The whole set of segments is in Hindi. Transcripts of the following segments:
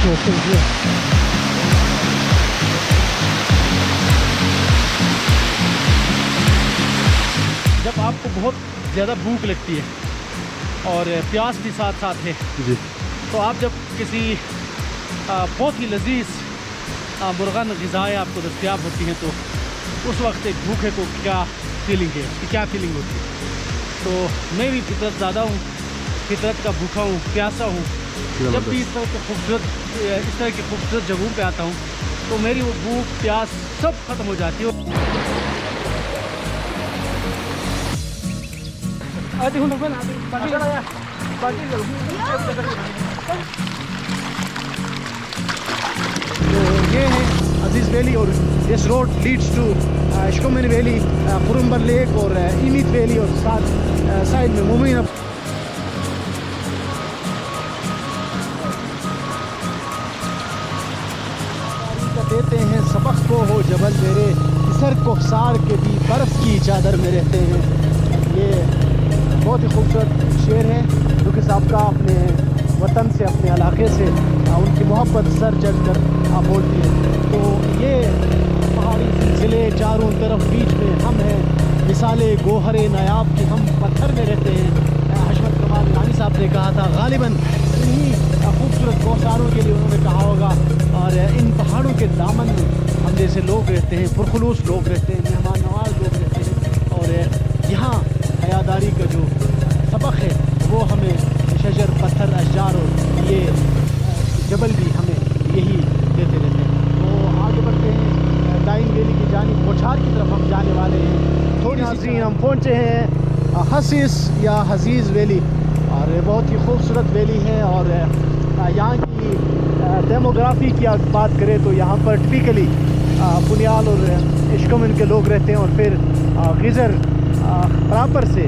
जब आपको बहुत ज़्यादा भूख लगती है और प्यास भी साथ साथ है जी, तो आप जब किसी बहुत ही लजीज मुर्गान ग़िज़ाएँ आपको दस्तयाब होती हैं तो उस वक्त एक भूखे को क्या फीलिंग है, उसकी क्या फीलिंग होती है। तो मैं भी फितरत ज़्यादा हूँ, फितरत का भूखा हूँ, प्यासा हूँ। जब भी इस तरह की खूबसूरत जगहों पे आता हूँ तो मेरी वो भूख प्यास सब ख़त्म हो जाती है। तो ये है अजीज़ वैली और this road leads to Ishkoman valley, Qurumbar lake और इमित वैली और साथ साइड में मुमीन। देते हैं सबक को हो जबल मेरे, सर को सार के भी बर्फ़ की चादर में रहते हैं। ये बहुत ही खूबसूरत शेर है जो कि सबका अपने वतन से, अपने इलाके से उनकी मोहब्बत सर चढ़ कर बोलती है। तो ये पहाड़ी सिलसिले चारों तरफ बीच में हम हैं, मिसाले गोहरे नायाब की हम पत्थर में रहते हैं। हशमत कमाल रानी साहब ने कहा था, गालिबन इन्हीं खूबसूरत गौसारों के लिए उन्होंने कहा होगा। और इन पहाड़ों के दामन में हम जैसे लोग रहते हैं, पुरखलूस लोग रहते हैं, मेहमान नवाज लोग रहते हैं। और यहाँ हयादारी का जो सबक है वो हमें शजर, पत्थर, अशजार और ये जबल भी हमें यही देते रहते हैं। तो आगे बढ़ते हैं दाइन वैली की जानिब, कोछार की तरफ हम जाने वाले हैं। थोड़ी सी हम पहुँचे हैं हसीस या हजीज़ वैली और बहुत ही खूबसूरत वैली है। और यहाँ की डेमोग्राफी की बात करें तो यहाँ पर टिपिकली पुनियाल और इश्कोमन के लोग रहते हैं और फिर गिज़र प्रॉपर से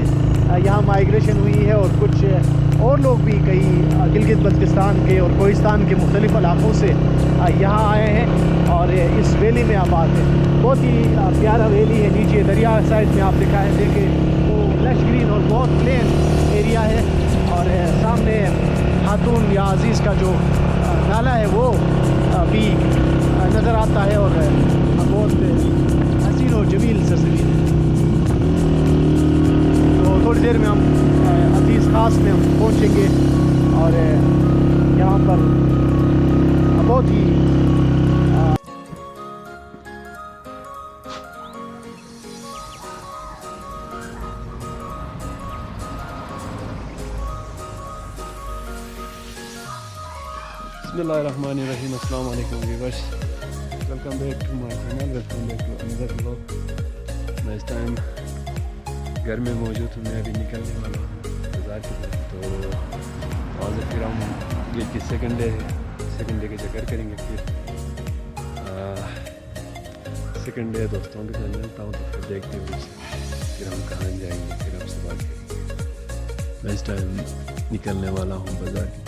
यहाँ माइग्रेशन हुई है और कुछ और लोग भी कई गिलगित बल्तिस्तान के और कोहिस्तान के मुख्तलिफ़ इलाक़ों से यहाँ आए हैं और इस वैली में आबाद है। बहुत ही प्यारा वैली है। नीचे दरिया साइड में आप दिखाएँ देखें वो लश ग्रीन और बहुत प्लेन एरिया है। और सामने खातून या अजीज़ का जो नाला है वो भी नज़र आता है और बहुत हसीन और जमील सरजमीन है। तो थोड़ी देर में हम अजीज़ ख़ास में हम पहुँचेंगे और यहाँ पर बहुत ही बिस्मिल्लाहिर्रहमानिर्रहीम, अस्सलाम वालेकुम viewers, welcome back to my channel, welcome back to another vlog. मैं इस टाइम घर में मौजूद हूँ। मैं अभी निकलने वाला हूँ बाज़ार की तरफ। तो वहाँ से फिर हम ये कि सेकंड डे के चक्कर करेंगे। फिर सेकंड डे दोस्तों के साथ मिलता हूँ तो फिर देखते हैं फिर हम कहाँ जाएंगे, फिर आपसे बात करेंगे। मैं इस टाइम निकलने वाला हूँ बाज़ार की।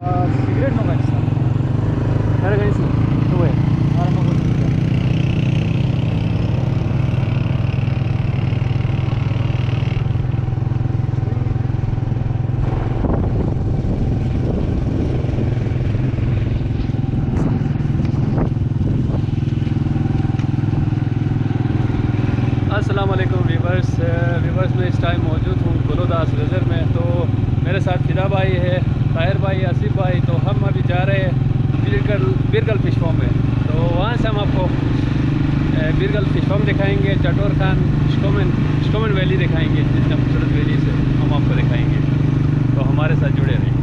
सिगरेट नो गाइस अरे गाइस तो है और मैं बोल अस्सलाम वालेकुम व्यूअर्स, मैं इस टाइम मौजूद हूँ गुलोदास रिजर्व में। तो मेरे साथ फिदा भाई है, ताहिर भाई, आसिफ भाई। तो हम अभी जा रहे हैं बिरगल फिश फार्म में। तो वहाँ से हम आपको बिरगल फिश फार्म दिखाएंगे, चटोर खान, इश्कोमन वैली दिखाएंगे। जितना खूबसूरत वैली से हम आपको दिखाएंगे, तो हमारे साथ जुड़े रहिए।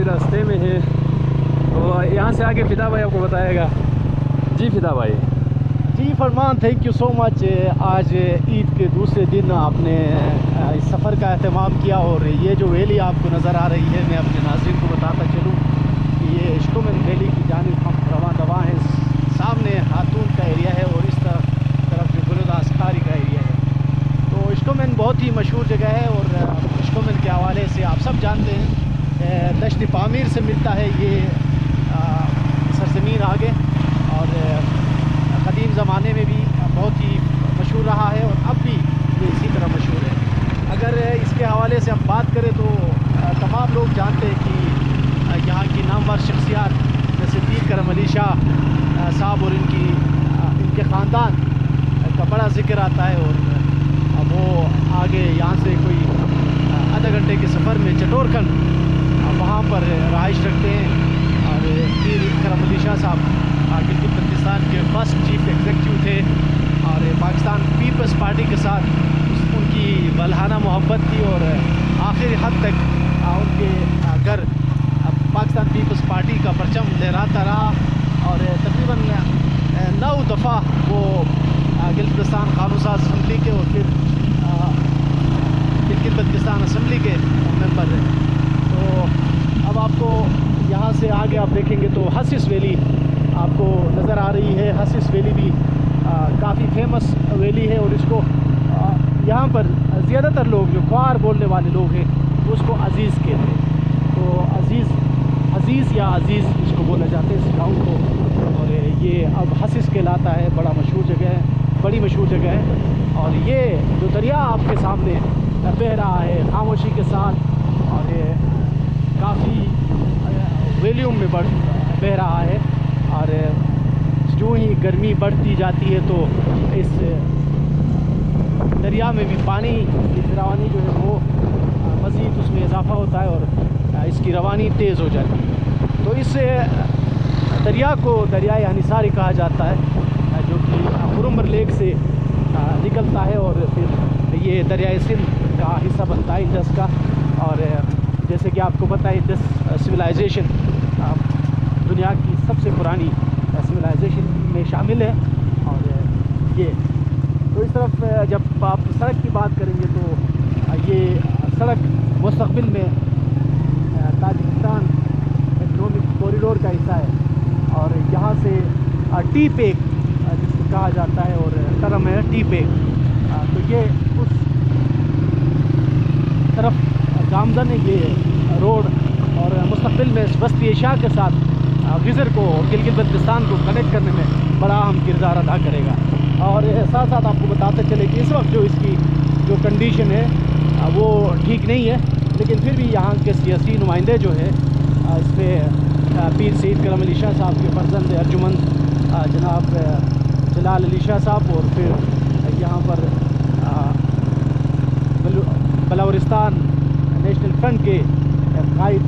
रास्ते में है। तो यहाँ से आगे फिदा भाई आपको बताएगा। जी फिदा भाई। जी फरमान, थैंक यू सो मच। आज ईद के दूसरे दिन आपने इस सफ़र का एहतमाम किया और ये जो वैली आपको नज़र आ रही है, मैं अपने नाज़रीन को बताता चलूँ कि ये इश्कोमन वैली की जानिब हम रवां दवा हैं। सामने हातून का एरिया है और इस तरफ जो गुलदास खारी का एरिया है। तो इश्कोमन बहुत ही मशहूर जगह है और इश्कोमन के हवाले से आप सब जानते हैं, दश्त पामीर से मिलता है ये सरजमीन आगे, और क़दीम ज़माने में भी बहुत ही मशहूर रहा है और अब भी ये इसी तरह मशहूर है। अगर इसके हवाले से हम बात करें तो तमाम लोग जानते हैं कि यहाँ की नामवर शख्सियात जैसे पीर करम अली शाह साहब और इनके ख़ानदान का बड़ा ज़िक्र आता है। और वो आगे यहाँ से कोई आधा घंटे के सफ़र में चटोरखंड वहाँ पर रहाइश रखते हैं। और पीर करम अली शाह साहब गिलगित बल्तिस्तान के फर्स्ट चीफ एग्जीक्यूटिव थे और पाकिस्तान पीपल्स पार्टी के साथ उनकी बलहाना मोहब्बत थी और आखिरी हद तक उनके घर पाकिस्तान पीपल्स पार्टी का परचम लहराता रहा। और तकरीबन 9 दफ़ा वो गिलगित बल्तिस्तान कानून साज असम्बली के और फिर गिलगित बल्तिस्तान असम्बली के मेंबर रहे। तो अब आपको यहाँ से आगे आप देखेंगे तो हसीस वैली आपको नज़र आ रही है। हसीस वैली भी काफ़ी फेमस वैली है और इसको यहाँ पर ज़्यादातर लोग जो ख्वार बोलने वाले लोग हैं उसको अज़ीज़ कहते हैं। तो अज़ीज़ या अज़ीज़ इसको बोला जाता है इस गाँव को। और ये अब हसीस कहलाता है, बड़ा मशहूर जगह है, बड़ी मशहूर जगह है। और ये जो दरिया आपके सामने बह रहा है खामोशी के साथ और काफ़ी वॉल्यूम में बह रहा है। और जो ही गर्मी बढ़ती जाती है तो इस दरिया में भी पानी की रवानी जो है वो मज़ीद उसमें इजाफ़ा होता है और इसकी रवानी तेज़ हो जाती है। तो इस दरिया को दरियाए निसारी कहा जाता है जो कि हुरमर लेक से निकलता है और फिर ये दरियाए सिंध का हिस्सा बनता है इंडस का। और जैसे कि आपको पता है इंडस सिविलाइजेशन दुनिया की सबसे पुरानी सिविलाइजेशन में शामिल है। और ये तो इस तरफ जब आप सड़क की बात करेंगे तो ये सड़क मुस्तक़बिल में ताजिकिस्तान इकनॉमिक कॉरिडोर का हिस्सा है। और यहाँ से टी पेक जिसको कहा जाता है और टर्म है टी पेक। तो ये उस तरफ गामदन है ये रोड और मुस्तक़बिल में वस्ती एशिया के साथ गिज़र को और गिलगित बल्तिस्तान को कनेक्ट करने में बड़ा अहम किरदार अदा करेगा। और साथ साथ आपको बताते चले कि इस वक्त जो इसकी जो कंडीशन है वो ठीक नहीं है, लेकिन फिर भी यहाँ के सियासी नुमाइंदे जो है इस पर पीर सईद करम अली शाह साहब के फर्जंद अर्जुमंद जनाब जलाल अली शाह साहब और फिर यहाँ पर बलूचिस्तान नेशनल फ्रंट के कायद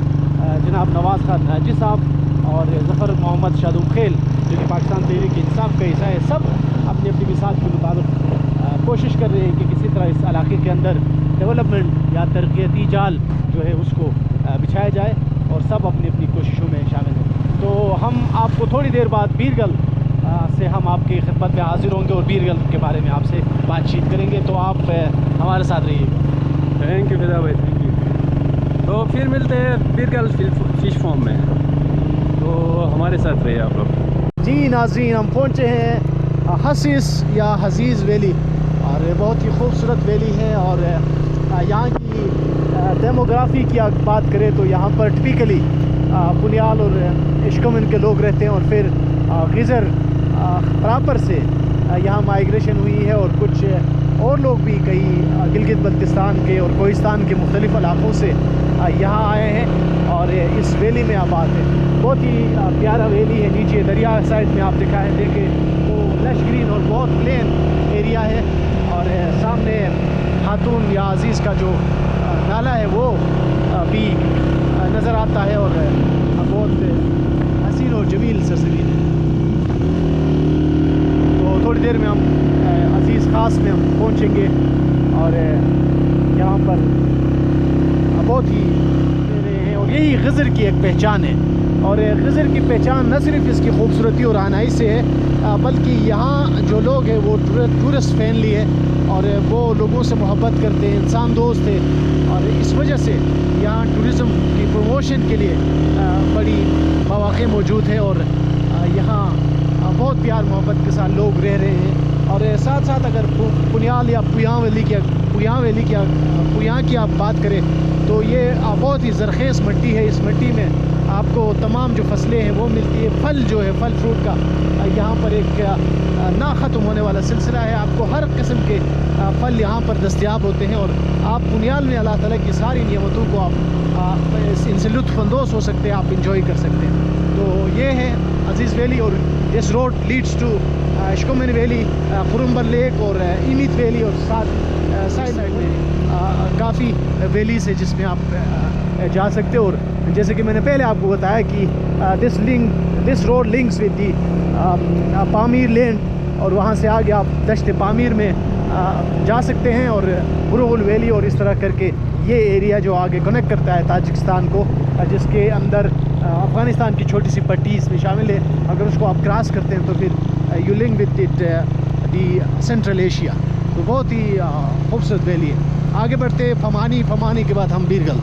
जनाब नवाज़ खान नाजी साहब और ज़फ़र मोहम्मद शादुम खेल जो कि पाकिस्तान तहरीक इंसाफ का हिस्सा है, सब अपनी अपनी मिसाल के मुताबिक कोशिश कर रहे हैं कि किसी तरह इस इलाके के अंदर डेवलपमेंट या तरक्याती जाल जो है उसको बिछाया जाए और सब अपनी अपनी कोशिशों में शामिल हैं। तो हम आपको थोड़ी देर बाद बीरगल से हम आपकी खिदमत में हाजिर होंगे और बीरगल के बारे में आपसे बातचीत करेंगे। तो आप हमारे साथ रहिएगा। थैंक यू फिदा भाई, थैंक यू। तो फिर मिलते हैं बीरगल फिश फार्म में, तो हमारे साथ रहिए आप लोग। जी नाज़रीन, हम पहुँचे हैं हसीस या हजीज़ वैली और बहुत ही खूबसूरत वैली है। और यहाँ की डेमोग्राफ़ी की बात करें तो यहाँ पर टिपिकली बुनियाल और इश्कोमन के लोग रहते हैं और फिर गिज़र प्रॉपर से यहाँ माइग्रेशन हुई है और कुछ और लोग भी कई गिलगित बल्तिस्तान के और कोहिस्तान के मुख्तलिफ़ इलाक़ों से यहाँ आए हैं और इस वैली में आबाद है। बहुत ही प्यारा वैली है। नीचे दरिया साइड में आप देखें तो लश ग्रीन और बहुत प्लेन एरिया है। और सामने खातून या अजीज़ का जो नाला है वो भी नज़र आता है और बहुत हसीन और जमील सरजमीन है। तो थोड़ी देर में हम अजीज़ ख़ास में हम पहुँचेंगे और यहाँ पर बहुत ही और यही गिज़र की एक पहचान है। और खिज़र की पहचान न सिर्फ इसकी खूबसूरती और आनाई से है, बल्कि यहाँ जो लोग हैं वो टूरिस्ट फ्रेंडली है और वो लोगों से मोहब्बत करते हैं, इंसान दोस्त है। और इस वजह से यहाँ टूरिज़म की प्रमोशन के लिए बड़ी मौक़े मौजूद है और यहाँ बहुत प्यार मोहब्बत के साथ लोग रह रहे हैं। और साथ साथ अगर पुनियाल या पुयां वैली की आप बात करें तो ये बहुत ही ज़रख़ेज़ मिट्टी है। इस मिट्टी में आपको तमाम जो फसलें हैं वो मिलती है। फल जो है फल फ्रूट का यहाँ पर एक ना ख़त्म होने वाला सिलसिला है। आपको हर किस्म के फल यहाँ पर दस्तयाब होते हैं और आप पुनियाल में अल्लाह ताला की सारी नियमतों को आप इनसे लुत्फ़अंदोज़ हो सकते हैं, आप इंजॉय कर सकते हैं। तो ये है अज़ीज़ वैली और this road leads to Ishkoman valley, Qurumbar lake और इमित वैली और साथ साइड में काफ़ी वैलीज़ है जिसमें आप जा सकते हो। और जैसे कि मैंने पहले आपको बताया कि this road links with the Pamir land और वहाँ से आगे आप दश्त पामीर में जा सकते हैं और बुरुगुल वैली और इस तरह करके ये एरिया जो आगे कनेक्ट करता है ताजिकिस्तान को, जिसके अंदर अफ़गानिस्तान की छोटी सी पट्टी इसमें शामिल है। अगर उसको आप क्रॉस करते हैं तो फिर you link with it the central Asia. तो बहुत ही खूबसूरत वैली है। आगे बढ़ते फमानी के बाद हम बीरगल।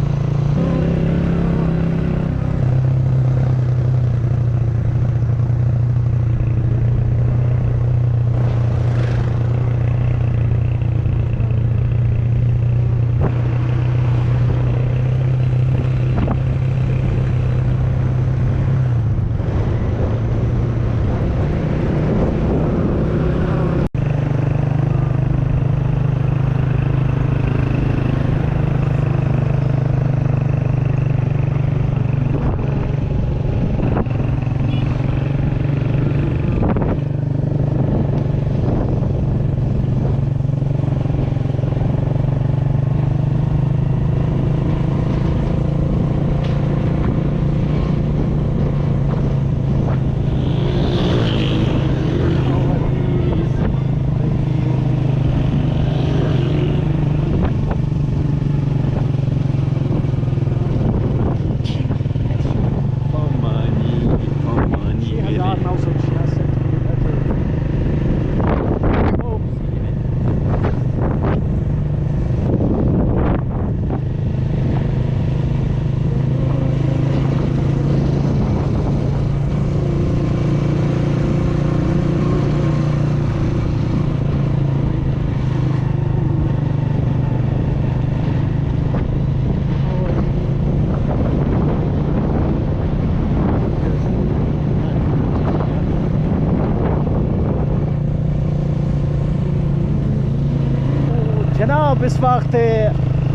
जनाब इस वक्त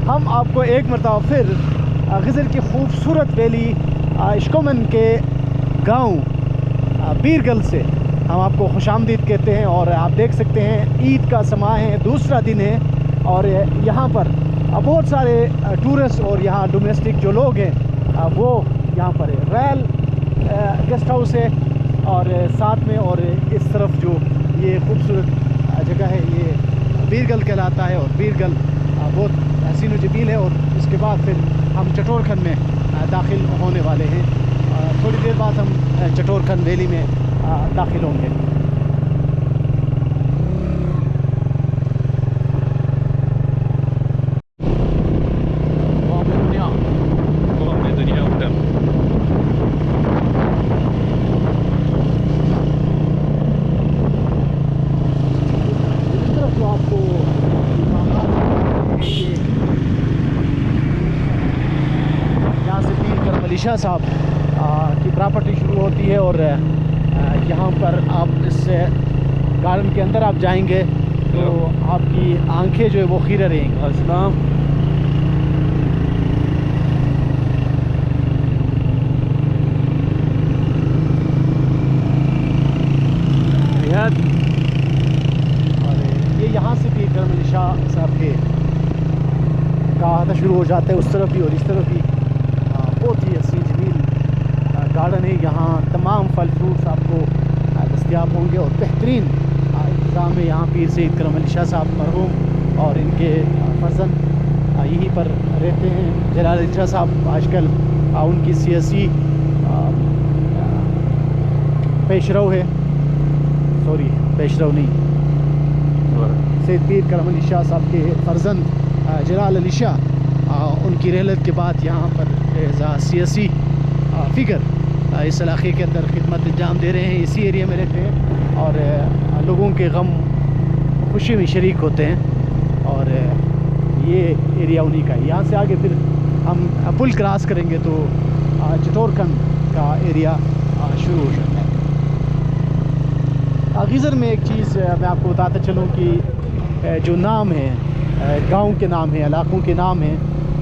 हम आपको एक मरतबा फिर खिज़र की खूबसूरत वैली शकोमन के गांव बीरगल से हम आपको खुशामदीद कहते हैं। और आप देख सकते हैं ईद का समा है, दूसरा दिन है और यहाँ पर बहुत सारे टूरिस्ट और यहाँ डोमेस्टिक जो लोग हैं वो यहाँ पर है। रॉयल गेस्ट हाउस है और साथ में और इस तरफ जो ये खूबसूरत जगह है ये बीरगल कहलाता है। और बीरगल बहुत हसीन जमील है। और इसके बाद फिर हम चटोरखन में दाखिल होने वाले हैं। थोड़ी देर बाद हम चटोरखन वैली में दाखिल होंगे। मलिशा साहब की प्रॉपर्टी शुरू होती है और यहाँ पर आप इस गार्डन के अंदर आप जाएंगे तो आपकी आंखें जो है वो खीरे रहेंगी। अस्सलाम और ये यहाँ से भी मलिशा साहब के का आता शुरू हो जाता है उस तरफ भी और इस तरफ भी। बहुत ही हसीन जमील गार्डन है। यहाँ तमाम फल फ्रूट्स आपको दस्तयाब होंगे और बेहतरीन इंतज़ाम है। यहाँ पीर सईद करम अली शाह साहब मरहूम और इनके फर्जंद यहीं पर रहते हैं। जलाल शाह साहब आजकल उनकी सियासी पेशरव है, सॉरी पेशरव नहीं, सैयद पीर करम अली शाह साहब के फर्जंद जलाल अली शाह, उनकी रहलत के बाद यहाँ पर सियासी फ़िगर इस इलाके के अंदर खिदमत अंजाम दे रहे हैं। इसी एरिया में रहते हैं और लोगों के गम खुशी में शरीक होते हैं, और ये एरिया उन्हीं का है। यहाँ से आगे फिर हम पुल क्रॉस करेंगे तो चटोरखंड का एरिया शुरू हो जाता है। गीज़र में एक चीज़ मैं आपको बताता चलूँ कि जो नाम है, गांव के नाम है, इलाक़ों के नाम हैं,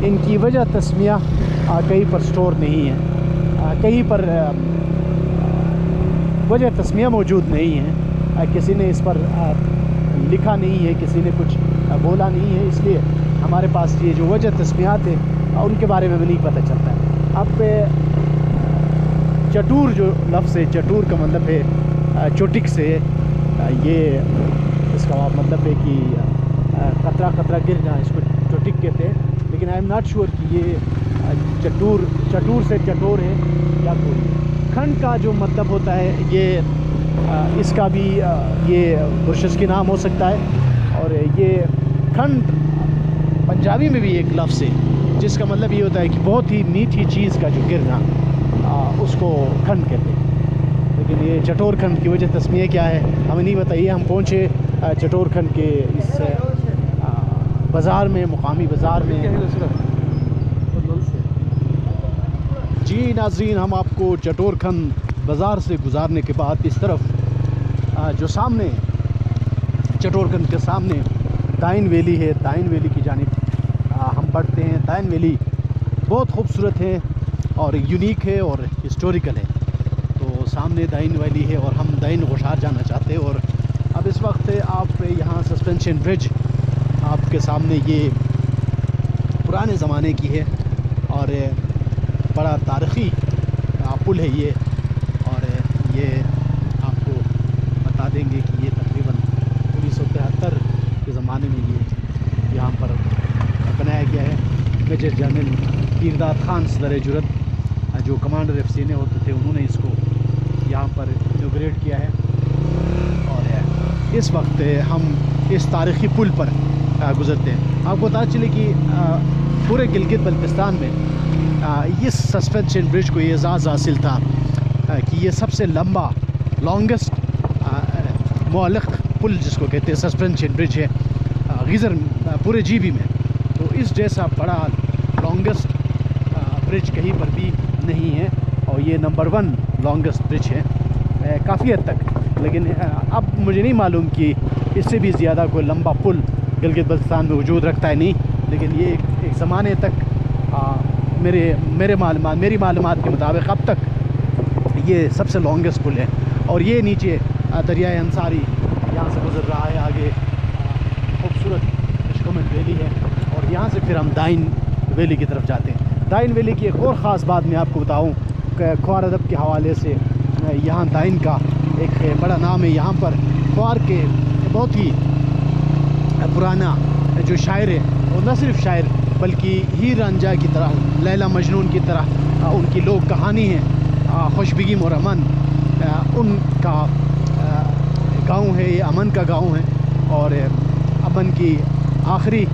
इनकी वजह तस्मिया कहीं पर स्टोर नहीं है, कहीं पर वजह तस्मिया मौजूद नहीं है, किसी ने इस पर लिखा नहीं है, किसी ने कुछ बोला नहीं है, इसलिए हमारे पास ये जो वजह तस्मियात है उनके बारे में भी नहीं पता चलता है। अब चटूर जो लफ्ज़ है, चटूर का मतलब है चोटिक से, ये इसका मतलब है कि कतरा कतरा गिरना, इसको चोटिक कहते हैं। लेकिन आई एम नॉट श्योर कि ये चटूर से चटोर है या कोई। खंड का जो मतलब होता है ये इसका भी ये बुरशस के नाम हो सकता है, और ये खंड पंजाबी में भी एक लफ्ज़ है जिसका मतलब ये होता है कि बहुत ही मीठी चीज़ का जो गिरना, उसको खंड कहते हैं। लेकिन ये चटोरखंड की वजह तस्मिया क्या है हमें नहीं बताइए। हम पहुँचे चटोरखंड के इस बाज़ार में, मुकामी बाज़ार में। जी नाज़रीन, हम आपको चटोरखंड बाज़ार से गुज़ारने के बाद इस तरफ जो सामने चटोरखंड के सामने दाइन वैली है, दाइन वैली की जानिब हम बढ़ते हैं। दाइन वैली बहुत खूबसूरत है और यूनिक है और हिस्टोरिकल है। तो सामने दाइन वैली है और हम दाइन गोशार जाना चाहते हैं। और अब इस वक्त आप यहाँ सस्पेंशन ब्रिज आपके सामने, ये पुराने ज़माने की है और बड़ा तारीख़ी पुल है ये। और ये आपको बता देंगे कि ये तकरीबन 1973 के ज़माने में ये यहाँ पर बनाया गया है। मेजर जनरल पीरदाद खान सदर जुरत जो कमांडर FC होते थे, उन्होंने इसको यहाँ पर इनॉग्रेट किया है। और इस वक्त हम इस तारीख़ी पुल पर गुज़रते हैं। आपको पता चले कि पूरे गिलगित बल्तिस्तान में इस सस्पेंशन ब्रिज को ये एजाज़ हासिल था कि ये सबसे लंबा लॉन्गेस्ट मुअल्लक़ पुल जिसको कहते हैं सस्पेंशन ब्रिज है गीज़र पूरे GB में। तो इस जैसा बड़ा लॉन्गेस्ट ब्रिज कहीं पर भी नहीं है और ये नंबर 1 लॉन्गेस्ट ब्रिज है काफ़ी हद तक। लेकिन अब मुझे नहीं मालूम कि इससे भी ज़्यादा कोई लंबा पुल गिलगित बल्तिस्तान में वजूद रखता है, नहीं। लेकिन ये एक ज़माने तक मेरी मालूमात के मुताबिक अब तक ये सबसे लॉन्गेस्ट पुल है। और ये नीचे दरियाए अंसारी यहाँ से गुज़र रहा है, आगे खूबसूरत कश्मीर वैली है और यहाँ से फिर हम दाइन वैली की तरफ जाते हैं। दाइन वैली की एक और ख़ास बात मैं आपको बताऊँ, ख्वार अदब के हवाले से यहाँ दाइन का एक बड़ा नाम है। यहाँ पर ख्वार के बहुत ही पुराना जो शायर है, और न सिर्फ शायर बल्कि हीर रांझा की तरह, लैला मजनून की तरह उनकी लोक कहानी है, खुशबगी और अमन उनका गांव है, ये अमन का गांव है। और अमन की आखिरी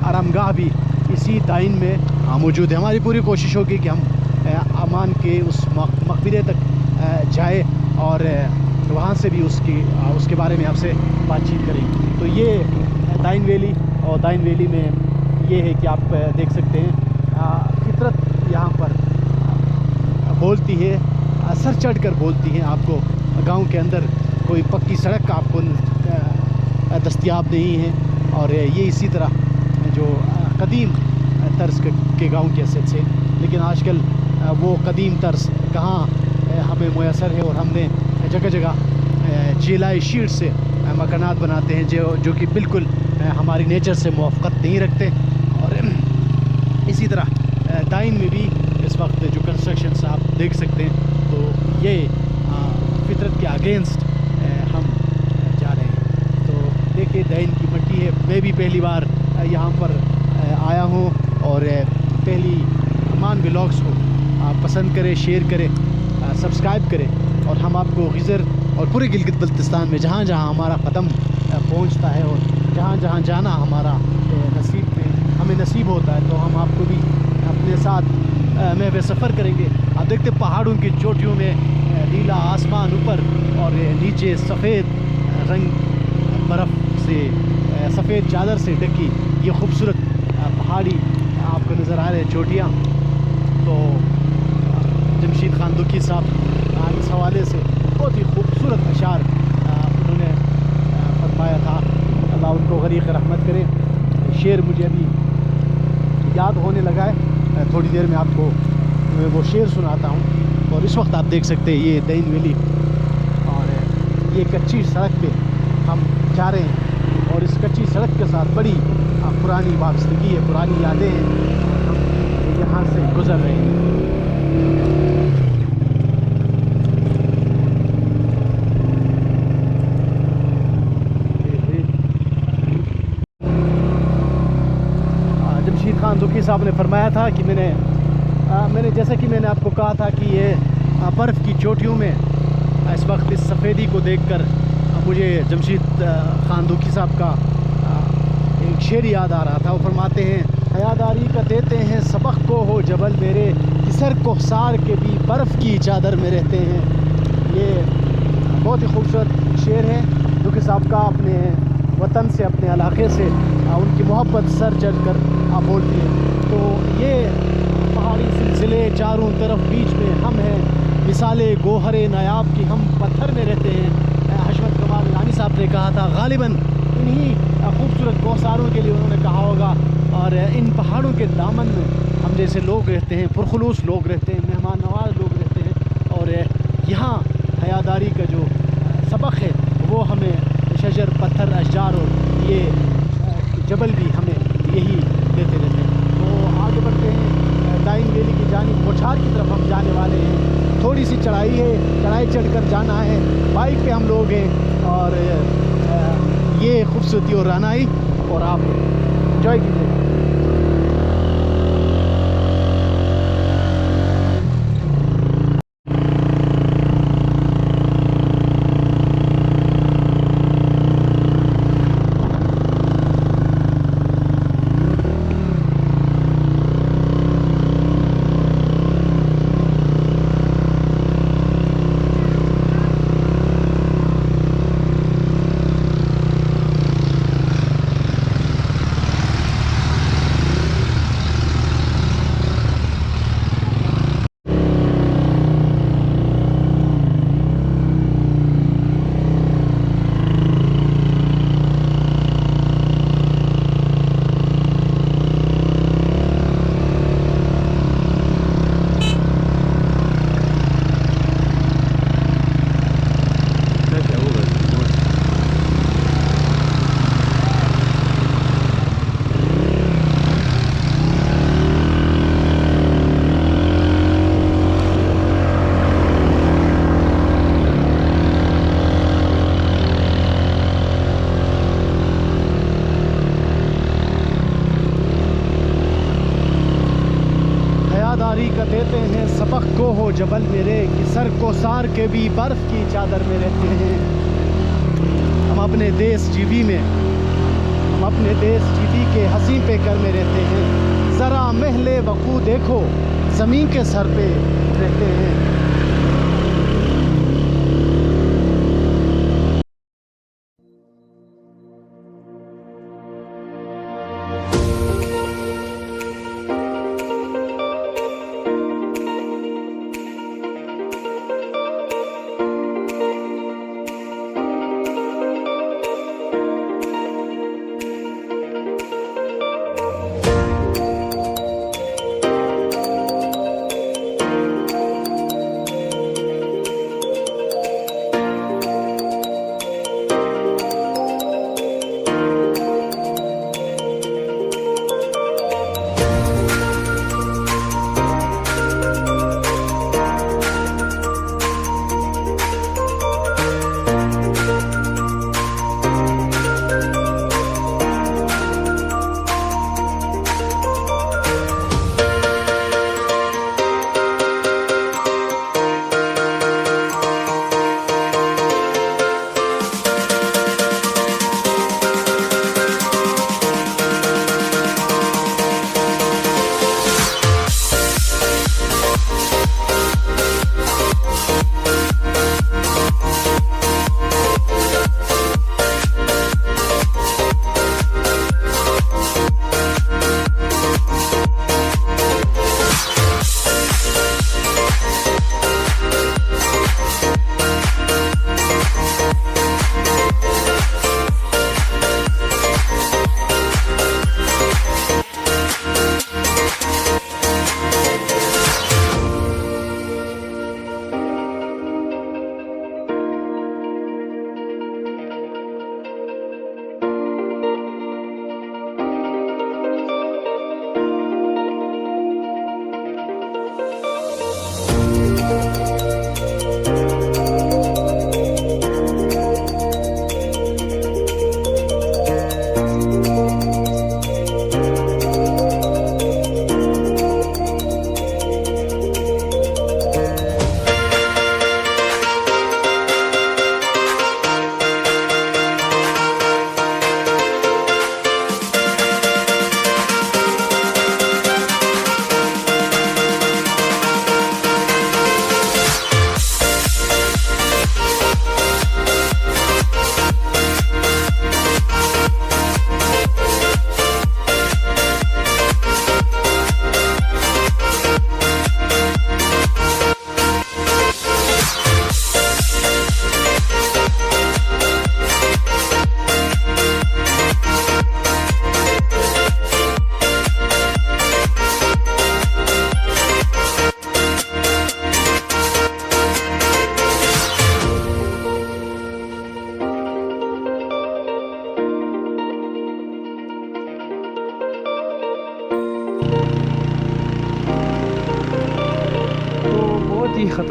आरामगाह भी इसी दाइन में मौजूद है। हमारी पूरी कोशिश होगी कि हम अमान के उस मकबरे तक जाए और वहाँ से भी उसके बारे में आपसे बातचीत करें। तो ये दाइन वैली, और दाइन वैली में ये है कि आप देख सकते हैं फितरत यहाँ पर बोलती है, सर चढ़ कर बोलती है। आपको गांव के अंदर कोई पक्की सड़क आपको दस्तयाब नहीं है और ये इसी तरह जो कदीम तर्ज के गांव की हैसियत से। लेकिन आजकल वो कदीम तर्ज कहाँ हमें मैसर है और हमने जगह जगह चीलाई शीट से मकानात बनाते हैं जो कि बिल्कुल हमारी नेचर से मुवाफ़क़त नहीं रखते। और इसी तरह दाइन में भी इस वक्त जो कंस्ट्रक्शन आप देख सकते हैं, तो ये फितरत के अगेंस्ट हम जा रहे हैं। तो देखिए दाइन की मिट्टी है। मैं भी पहली बार यहाँ पर आया हूँ और पहली अमान व्लॉग्स को पसंद करें, शेयर करें, सब्सक्राइब करें और हम आपको गिज़र और पूरे गिलगित बल्तिस्तान में जहाँ जहाँ हमारा कदम पहुँचता है और जहाँ जहाँ जाना हमारा नसीब में हमें नसीब होता है, तो हम आपको भी अपने साथ महव सफ़र करेंगे। आप देखते पहाड़ों की चोटियों में नीला आसमान ऊपर और नीचे सफ़ेद रंग बर्फ़ से सफ़ेद चादर से ढकी ये खूबसूरत पहाड़ी आपको नज़र आ रहे हैं चोटियाँ। तो जमशीद खान दुखी साहब इस हवाले से बहुत ही खूबसूरत अशार उन्होंने फरमाया था, अल्लाह उनको गरीक़ रहमत करे। शेर मुझे अभी याद होने लगा है, थोड़ी देर में आपको मैं वो शेर सुनाता हूँ। और इस वक्त आप देख सकते हैं ये दैन वैली और ये कच्ची सड़क पे हम जा रहे हैं और इस कच्ची सड़क के साथ बड़ी पुरानी वाबस्तगी है, पुरानी यादें हैं और हम यहाँ से गुज़र रहे हैं। जमशीद खान दुखी साहब ने फरमाया था कि मैंने जैसा कि मैंने आपको कहा था कि ये बर्फ़ की चोटियों में इस वक्त इस सफ़ेदी को देखकर मुझे जमशीद खान दुखी साहब का एक शेर याद आ रहा था। वो फरमाते हैं, हयादारी का देते हैं सबक को हो जबल मेरे, कि सर कोहसार के भी बर्फ़ की चादर में रहते हैं। ये बहुत ही खूबसूरत शेर है दुखी साहब का, अपने वतन से अपने इलाके से उनकी मोहब्बत सर चढ़ कर बोलती है। तो ये पहाड़ी सिलसिले चारों तरफ बीच में हम हैं, मिसाले गोहरे नायाब की हम पत्थर में रहते हैं। हशमत कमाल ईरानी साहब ने कहा था, गालिबन इन्हीं खूबसूरत कोहसारों के लिए उन्होंने कहा होगा। और इन पहाड़ों के दामन में हम जैसे लोग रहते हैं, पुरखुलूस लोग रहते हैं, मेहमान नवाज लोग रहते हैं। और यहाँ हयादारी का जो सबक है वो हमें शजर पत्थर अशजार और ये जबल भी हमें यही देते रहते हैं। तो आगे बढ़ते हैं दाइन वैली की जानिब, बोछार की तरफ हम जाने वाले हैं। थोड़ी सी चढ़ाई है, चढ़ाई चढ़कर जाना है। बाइक पे हम लोग हैं और ये खूबसूरती और रानाई और आप एंजॉय कीजिए। का देते हैं सबक को हो जबल मेरे, कि सर को सार के भी बर्फ़ की चादर में रहते हैं। हम अपने देश जीवी में, हम अपने देश जीवी के हंसी पे कर में रहते हैं। ज़रा महले वकू देखो ज़मीन के सर पे रहते हैं।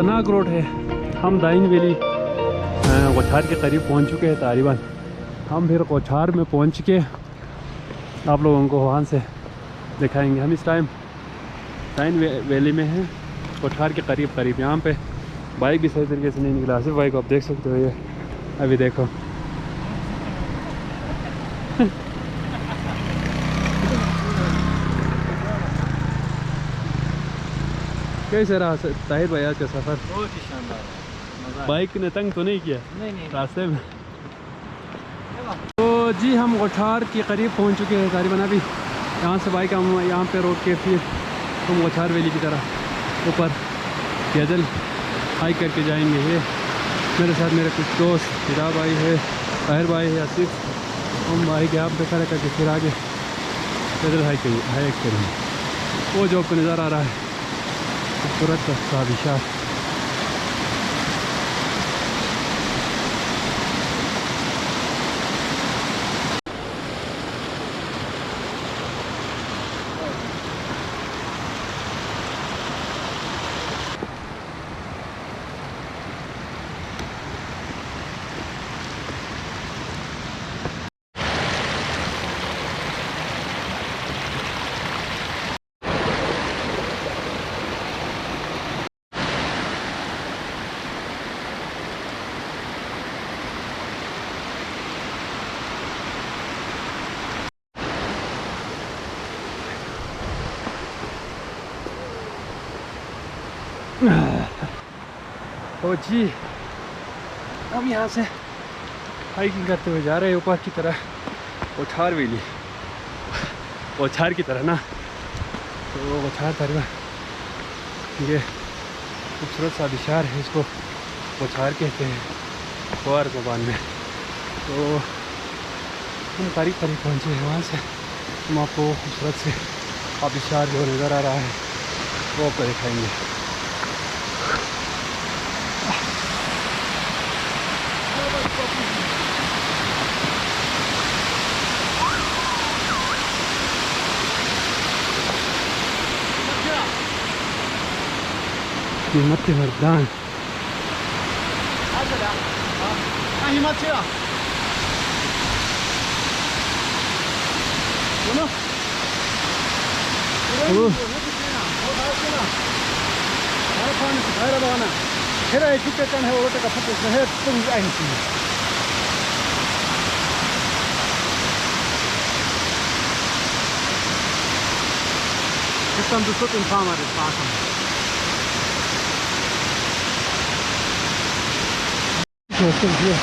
ख़तरनाक रोड है। हम दाइन वैली कोछार के करीब पहुंच चुके हैं तकरीबन। हम फिर कोछार में पहुंच के आप लोगों को वहाँ से दिखाएंगे। हम इस टाइम दाइन वैली में हैं, कोछार के करीब। यहाँ पे बाइक भी सही तरीके से नहीं निकला। सिर्फ बाइक आप देख सकते हो, ये अभी देखो। कैसे रहा ताहिर भाई आज का सफ़र? बहुत ही शानदार। बाइक ने तंग तो नहीं किया नहीं रास्ते में? तो जी हम कोछार के करीब पहुंच चुके हैं तकरीबन। अभी यहाँ से बाइक हम यहाँ पे रोक के फिर हम कोछार वैली की तरह ऊपर पैदल हाइक करके जाएंगे। ये मेरे साथ मेरे कुछ दोस्त, फिदा भाई है, ताहिर भाई है, आसिफ। हम बाइक यहाँ पे खड़े करके फिर आगे पैदल हाइक करेंगे। वो जो आपको नज़र आ रहा है खूबसूरत सा विशाल तो जी हम यहाँ से हाइकिंग करते हुए जा रहे हैं ऊपर की तरह, कोछार वैली, कोछार की तरह ना। तो कोछार तरह ये खूबसूरत सा विशाल है, इसको कोछार कहते हैं ग्वार ज़बान में। तो हम करीब पहुँचे हैं। वहाँ से हम आपको खूबसूरत से आबिशार जो नज़र आ रहा है वो आपको दिखाएंगे। हिम्मत Mardan Sistem dus tot in Fama des Fahrten. So, stimmt hier.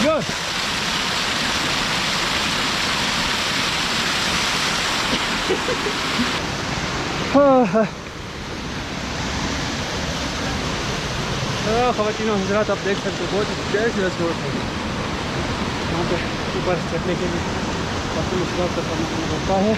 Gut. ख़वातीन और हज़रात, आप देख सकते हो बहुत ही तेज़ रोड है। यहाँ पे ऊपर चढ़ने के लिए काफ़ी मुश्किल का सामना करना पड़ता है।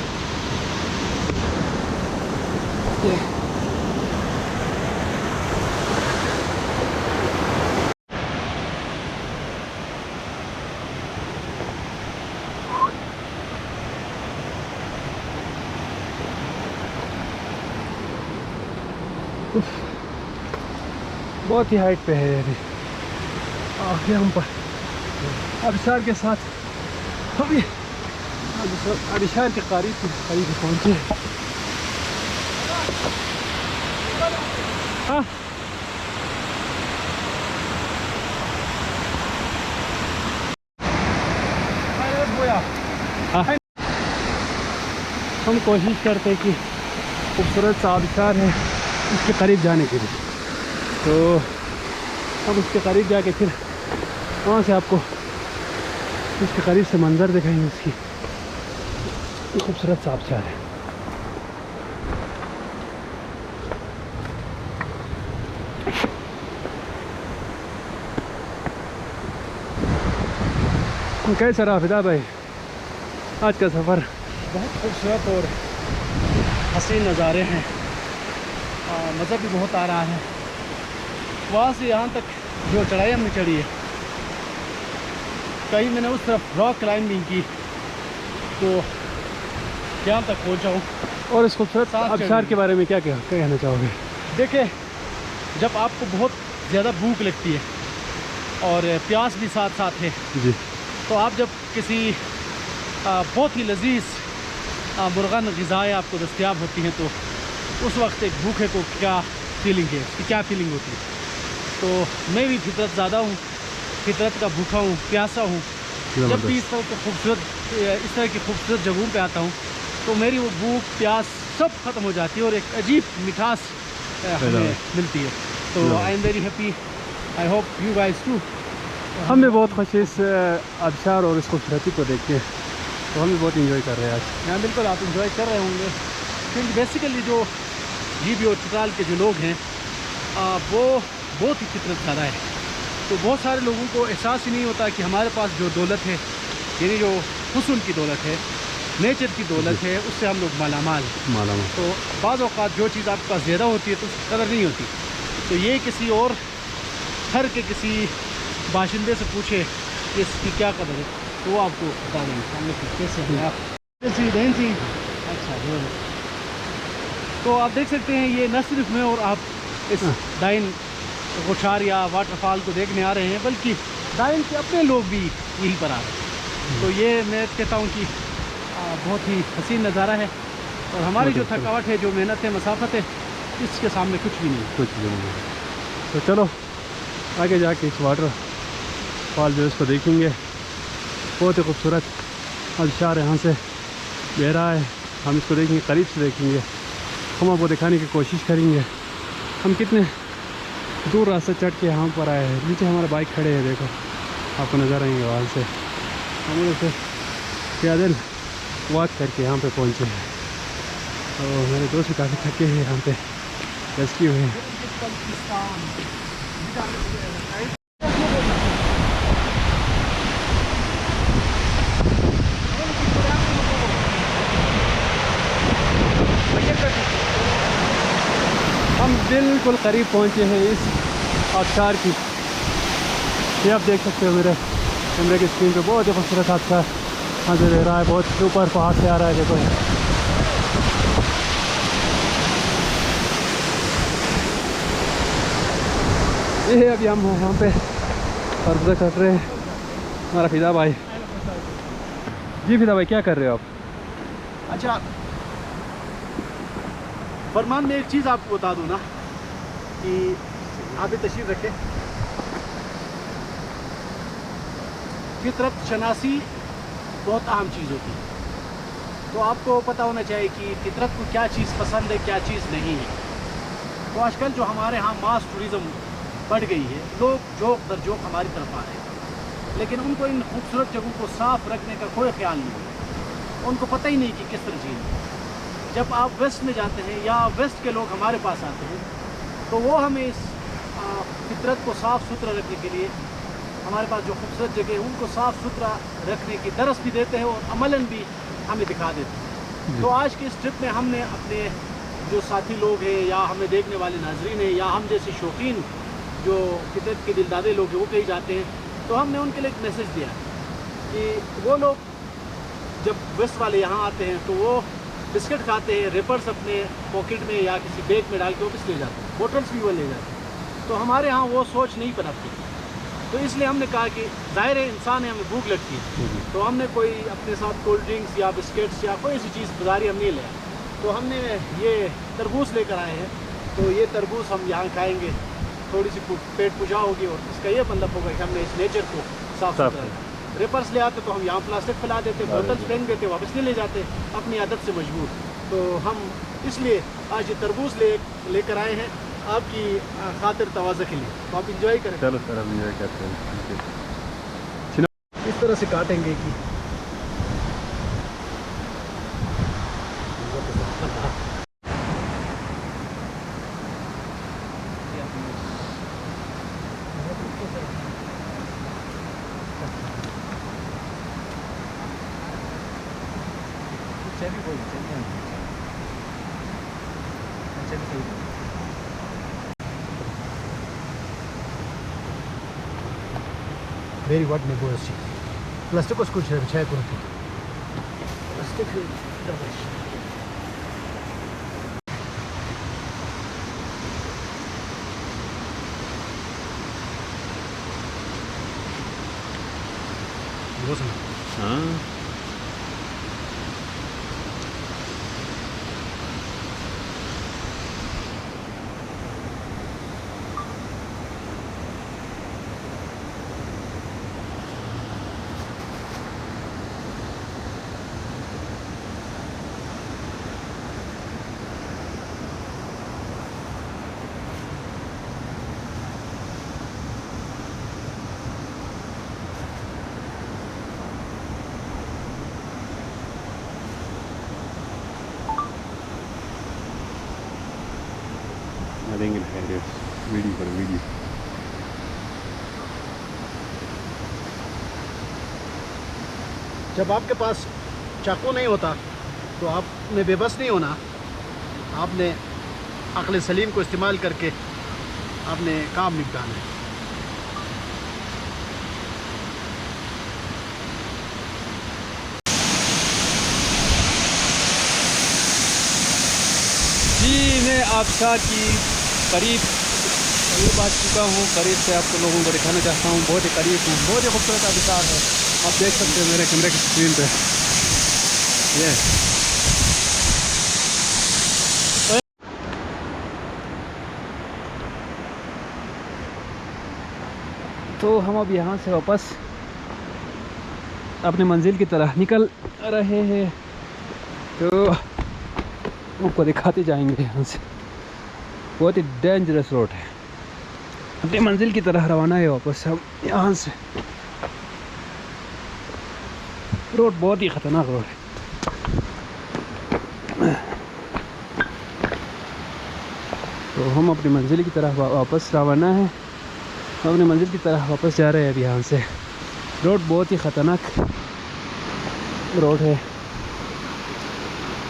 बहुत ही हाइट पे है अभी। आगे हम पर आबिशार के साथ अभी आबिशार के करीब पहुँचे। हाँ हम कोशिश करते हैं कि खूबसूरत सा आबिशार है उसके करीब जाने के लिए। तो अब उसके करीब जाके फिर वहाँ से आपको उसके करीब से मंज़र दिखाएंगे। उसकी खूबसूरत सा आबिशार है। कैसा रहा फिदा भाई आज का सफ़र? बहुत खूबसूरत और हसीन नज़ारे हैं। मज़ा भी बहुत आ रहा है। वहाँ से यहाँ तक जो चढ़ाई हमने चढ़ी है कहीं मैंने उस तरफ रॉक क्लाइंबिंग की तो यहाँ तक पहुँचा हूँ। और इस खूबसूरत आबशार के बारे में क्या कहना चाहोगे? देखिए, जब आपको बहुत ज़्यादा भूख लगती है और प्यास भी साथ साथ है जी, तो आप जब किसी बहुत ही लजीज मुर्गन ग़िज़ाएँ आपको दस्तयाब होती हैं तो उस वक्त एक भूखे को क्या फीलिंग है, उसकी क्या फीलिंग होती है। तो मैं भी फितरत ज़्यादा हूँ, फितरत का भूखा हूँ, प्यासा हूँ। जब भी इस तरह की खूबसूरत जगहों पे आता हूँ तो मेरी वो भूख प्यास सब ख़त्म हो जाती है और एक अजीब मिठास हमें मिलती है। तो I am very happy, I hope you guys too. हम भी बहुत खुश हैं इस आबशार और इस खूबसूरती को देख के, तो हम भी बहुत इंजॉय कर रहे हैं आज। हाँ बिल्कुल, आप इंजॉय कर रहे होंगे क्योंकि बेसिकली जो जीबी और चित्राल के जो लोग हैं वो बहुत ही फितरत ज़्यादा है। तो बहुत सारे लोगों को एहसास ही नहीं होता कि हमारे पास जो दौलत है, यानी जो हुस्न की दौलत है, नेचर की दौलत है, उससे हम लोग मालामाल हैं। तो बाज़ औक़ात जो चीज़ आपके पास ज़्यादा होती है तो उसकी कदर नहीं होती। तो ये किसी और घर के किसी बाशिंदे से पूछे कि इसकी क्या कदर है तो वो आपको बता देंगे कैसे हैं आप। अच्छा, तो आप देख सकते हैं ये न सिर्फ मैं और आप इस डाइन गोशार या वाटरफॉल को देखने आ रहे हैं, बल्कि डाइन के अपने लोग भी यहीं पर आ रहे हैं। तो ये मैं कहता हूँ कि बहुत ही हसीन नज़ारा है और हमारी जो थकावट है, जो मेहनत है, मसाफत है, इसके सामने कुछ भी नहीं। तो चलो आगे जाके इस वाटर फॉल जो इसको देखेंगे। बहुत ही खूबसूरत आबशार यहाँ से बह रहा है, हम इसको देखेंगे, करीब से देखेंगे। हम आपको दिखाने की कोशिश करेंगे हम कितने दूर रास्ता चढ़ के यहाँ पर आए हैं। नीचे हमारे बाइक खड़े हैं, देखो आपको नज़र आएंगे वहाँ से। हम लोग से पैदल वॉक करके यहाँ पे पहुँचे हैं। तो मेरे दोस्त भी काफ़ी थके हैं, यहाँ पे रेस्क्यू हुए हैं। हम बिल्कुल करीब पहुँचे हैं इस आबशार की। ये आप देख सकते हो मेरे कैमरे की स्क्रीन पे, बहुत ही खूबसूरत आबशार यहाँ से दे रहा है, बहुत ऊपर पहाड़ से आ रहा है। देखो ये अभी हम यहाँ पे फर्ज कर रहे हैं। हमारा फिदा भाई, जी फिदा भाई क्या कर रहे हो आप? अच्छा फरमान, में एक चीज़ आपको बता दूँ ना कि आप भी तशरीफ़ रखें। फितरत शनासी बहुत अहम चीज़ होती है। तो आपको पता होना चाहिए कि फितरत को क्या चीज़ पसंद है, क्या चीज़ नहीं है। तो आजकल जो हमारे यहाँ मास टूरिज़म बढ़ गई है, लोग जोक दर जोक हमारी तरफ आ रहे हैं, लेकिन उनको इन खूबसूरत जगहों को साफ़ रखने का कोई ख्याल नहीं है। उनको पता ही नहीं कि किस तरह जीना। जब आप वेस्ट में जाते हैं या वेस्ट के लोग हमारे पास आते हैं तो वो हमें इस फितरत को साफ़ सुथरा रखने के लिए, हमारे पास जो खूबसूरत जगह है उनको साफ़ सुथरा रखने की दरस भी देते हैं और अमलन भी हमें दिखा देते हैं। तो आज की इस ट्रिप में हमने अपने जो साथी लोग हैं या हमें देखने वाले नाजरीन हैं या हम जैसे शौकीन जो फितरत के दिलदादे लोग हैं वो कहीं जाते हैं, तो हमने उनके लिए एक मैसेज दिया कि वो लोग जब वेस्ट वाले यहाँ आते हैं तो वो बिस्किट खाते हैं, रेपर्स अपने पॉकेट में या किसी बैग में डाल के वापस ले जाते हैं, बोटल्स भी वो ले जाते हैं। तो हमारे यहाँ वो सोच नहीं पनपती। तो इसलिए हमने कहा कि ज़ाहिर है इंसान है, हमें भूख लगती है, तो हमने कोई अपने साथ कोल्ड ड्रिंक्स या बिस्किट्स या कोई ऐसी चीज़ बाजारी हम नहीं लिया। तो हमने ये तरबूज लेकर आए हैं, तो ये तरबूज हम यहाँ खाएँगे, थोड़ी सी पेट पूजा होगी और इसका ये मतलब होगा कि हमने इस नेचर को साफ सुथरा। रेपर्स ले आते तो हम यहाँ प्लास्टिक फैला देते, बोतल्स फेंक देते, वापस नहीं ले जाते, अपनी आदत से मजबूर। तो हम इसलिए आज ये तरबूज लेकर आए हैं आपकी खातिर तवाज़ा के लिए। तो आप इंजॉय करें। चलो सर, हम इंजॉय करते हैं। इस तरह से काटेंगे कि very what negotiation Plastik escucha, c'è con plastik. हाँ I think it had it. Video for a video. जब आपके पास चाकू नहीं होता तो आपने बेबस नहीं होना, आपने अक्ल सलीम को इस्तेमाल करके आपने काम निपटाना है। जी मैं आबशार की करीब आ चुका हूँ। करीब से आपको लोगों को दिखाना चाहता हूँ। बहुत ही करीब हूँ। बहुत ही खूबसूरत आबशार है। आप देख सकते हैं मेरे कैमरे की स्क्रीन पे ये। तो हम अब यहाँ से वापस अपने मंजिल की तरह निकल रहे हैं। तो आपको दिखाते जाएंगे यहाँ से। बहुत ही डेंजरस रोड है। अपनी मंजिल की तरह रवाना है वापस हम यहाँ से। रोड बहुत ही ख़तरनाक रोड है। तो हम अपनी मंजिल की तरह वापस रवाना है। अपनी मंजिल की तरह वापस जा रहे हैं अभी यहाँ से। रोड बहुत ही ख़तरनाक रोड है।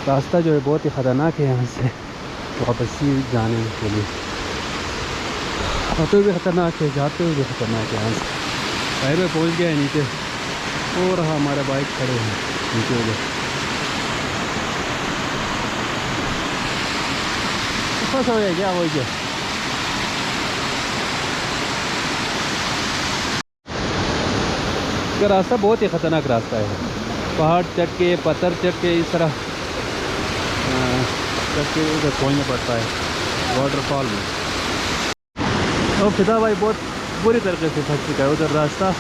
रास्ता जो है बहुत ही ख़तरनाक है। यहाँ से वापस ही जाने के लिए आते हुए ख़तरनाक है, जाते हुए भी ख़तरनाक है। यहाँ से हाईवे पहुँच गया है नीचे। और हमारे बाइक खड़े हैं नीचे उधर। फंस हो गया क्या हो गया? इसका रास्ता बहुत ही ख़तरनाक रास्ता है। पहाड़ चढ़ के, पत्थर चढ़ के, इस तरह करके उधर पहुँचना पड़ता है वाटरफॉल में। और फिदा भाई बहुत बुरी तरीके से फंस चुका है। उधर रास्ता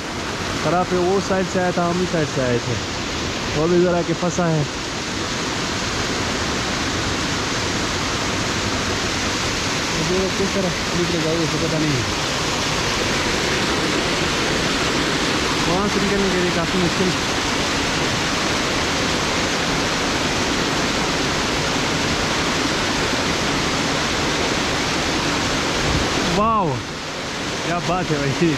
ख़राब है। वो साइड से आया था, हम ही साइड से आए थे। वो भी ज़रा के फंसा है। किस तरह निकलेगा उसे पता नहीं है। वहाँ से निकलने के लिए काफ़ी मुश्किल। वाह क्या बात है भाई।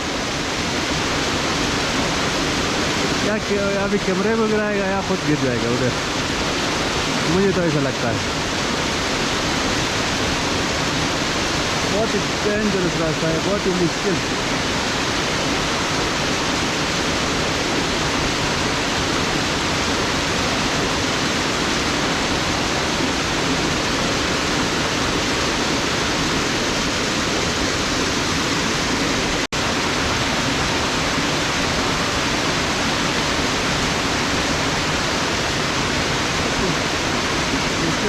क्या अभी कैमरे में गिराएगा या खुद गिर जाएगा उधर? मुझे तो ऐसा लगता है। बहुत ही डेंजरस रास्ता है, बहुत ही मुश्किल।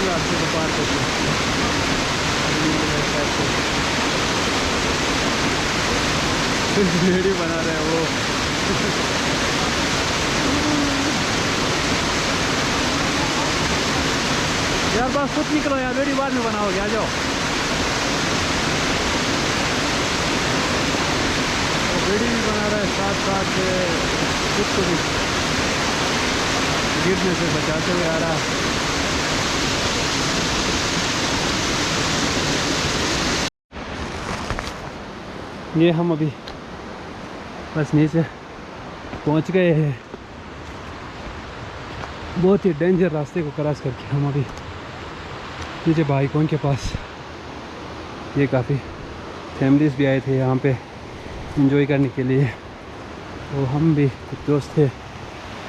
रास्ते को पार करके वीडियो बना रहे हैं वो। यार बस खुद निकलो यार, वीडियो बाद में बनाओगे। आ जाओ। वीडियो भी बना रहा है साथ साथ खुद को भी गिरने से बचाते हुए आ रहा है। ये हम अभी बस नीचे पहुंच गए हैं। बहुत ही डेंजर रास्ते को क्रॉस करके हम अभी नीचे बाइकों के पास। ये काफ़ी फैमिलीज़ भी आए थे यहाँ पे एंजॉय करने के लिए। तो हम भी कुछ दोस्त थे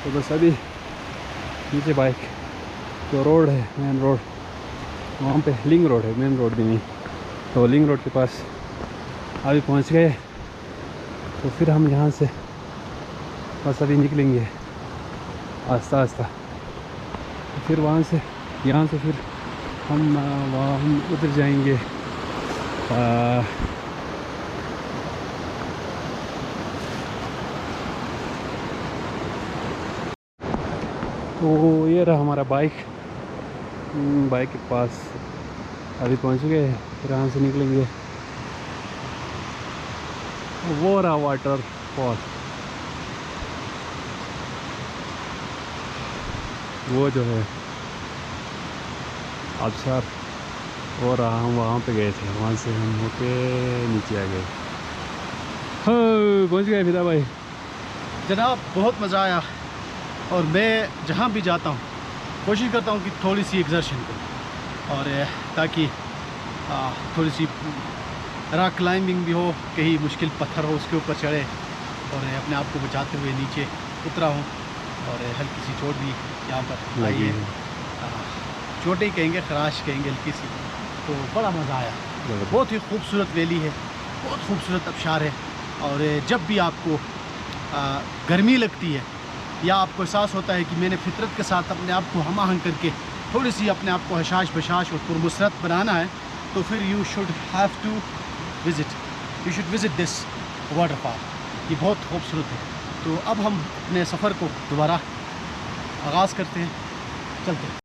तो बस अभी नीचे बाइक जो रोड है, मेन रोड, वहाँ पे लिंक रोड है, मेन रोड भी नहीं, तो लिंक रोड के पास अभी पहुँच गए। तो फिर हम यहाँ से बस अभी निकलेंगे आस्ता आस्ता। फिर वहाँ से यहाँ से फिर हम वहाँ हम उतर जाएंगे तो ये रहा हमारा बाइक के पास अभी पहुँच गए। फिर यहाँ से निकलेंगे, वो रहा वाटरफॉल, वो जो है आबशार, वो रहा। हम वहाँ पे गए थे, वहाँ से हम होके नीचे आ गए। हाँ, पहुँच गए फिदा भाई। जनाब बहुत मज़ा आया, और मैं जहाँ भी जाता हूँ कोशिश करता हूँ कि थोड़ी सी एक्सर्शन करूँ, और ताकि थोड़ी सी रॉक क्लाइंबिंग भी हो, कहीं मुश्किल पत्थर हो उसके ऊपर चढ़े और अपने आप को बचाते हुए नीचे उतरा हूँ। और हल्की सी चोट भी यहाँ पर आई है, चोटें कहेंगे, खराश कहेंगे हल्की सी। तो बड़ा मज़ा आया, बहुत ही खूबसूरत वैली है, बहुत खूबसूरत आबशार है। और जब भी आपको गर्मी लगती है या आपको एहसास होता है कि मैंने फितरत के साथ अपने आप को हम आहंग करके थोड़ी सी अपने आप को हशाश बशाश और पुरमुसरत बनाना है, तो फिर you should have to visit this waterfall. ये बहुत खूबसूरत है। तो अब हम अपने सफ़र को दोबारा आगाज़ करते हैं, चलते हैं।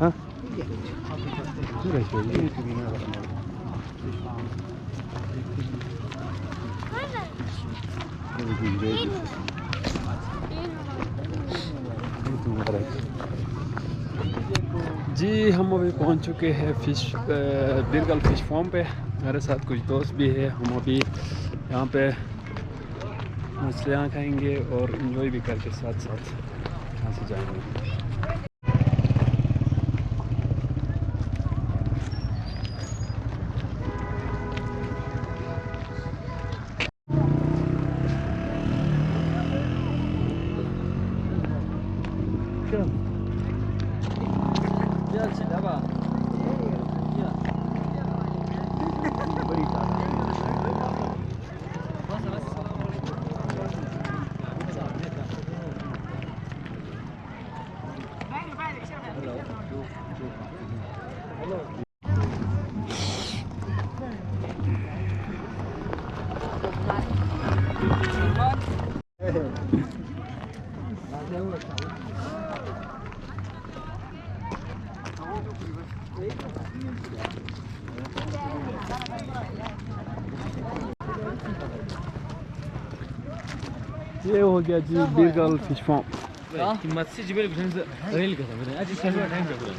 हाँ, जी हम अभी पहुंच चुके हैं बिरगल फिश फार्म पे। मेरे साथ कुछ दोस्त भी है। हम अभी यहाँ पे मछलियाँ खाएंगे और एंजॉय भी करके साथ साथ यहाँ से जाएंगे। ये हो गया जी बीरगल फिश फार्म। मच्छी जिबे रेल का था आज सर्वर टाइम पे पूरा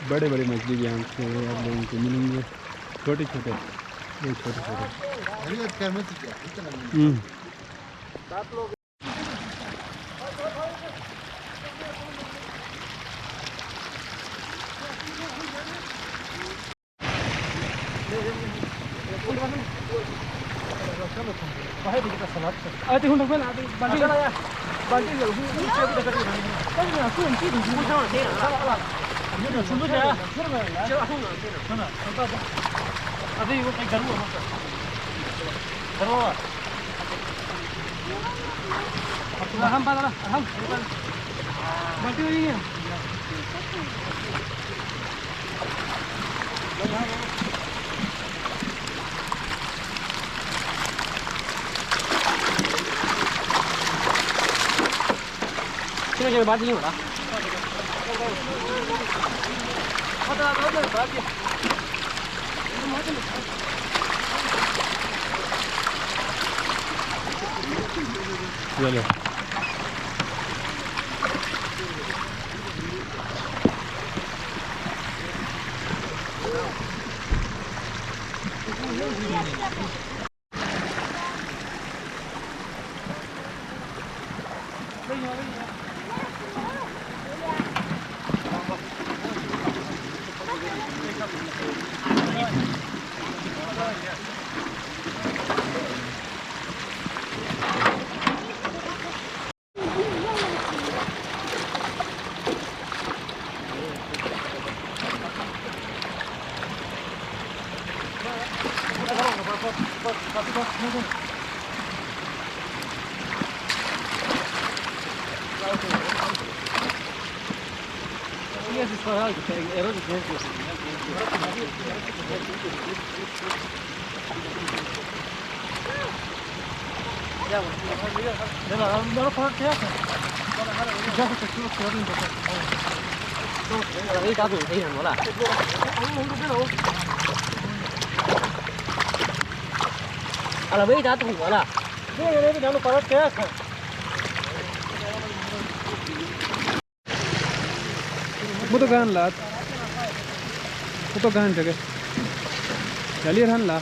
बड़े बड़े मछली भी यहाँ से आप लोगों को मिलेंगे, छोटे छोटे ये छोटे छोटे। चलो वो तो गान लात वो तो गान जगह चलिए रहन ला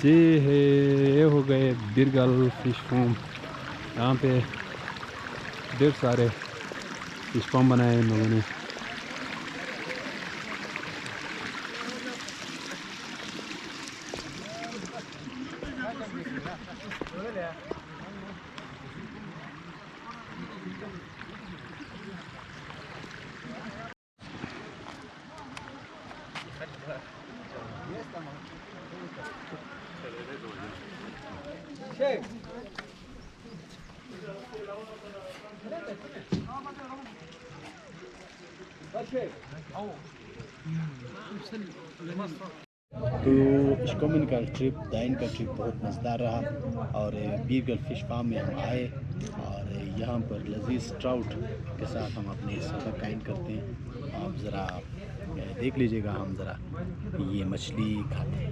जी है ये हो गए बीरगल फिश फार्म। यहाँ पे ढेर सारे फिश फार्म बनाए इन लोगों ने। तो इश्कोमन का ट्रिप दाइन का ट्रिप बहुत मज़ेदार रहा और बीरगल फ़िश फार्म में हम आए और यहाँ पर लजीज ट्राउट के साथ हम अपने सफ़र कायम करते हैं। आप ज़रा देख लीजिएगा, हम ज़रा ये मछली खाते हैं।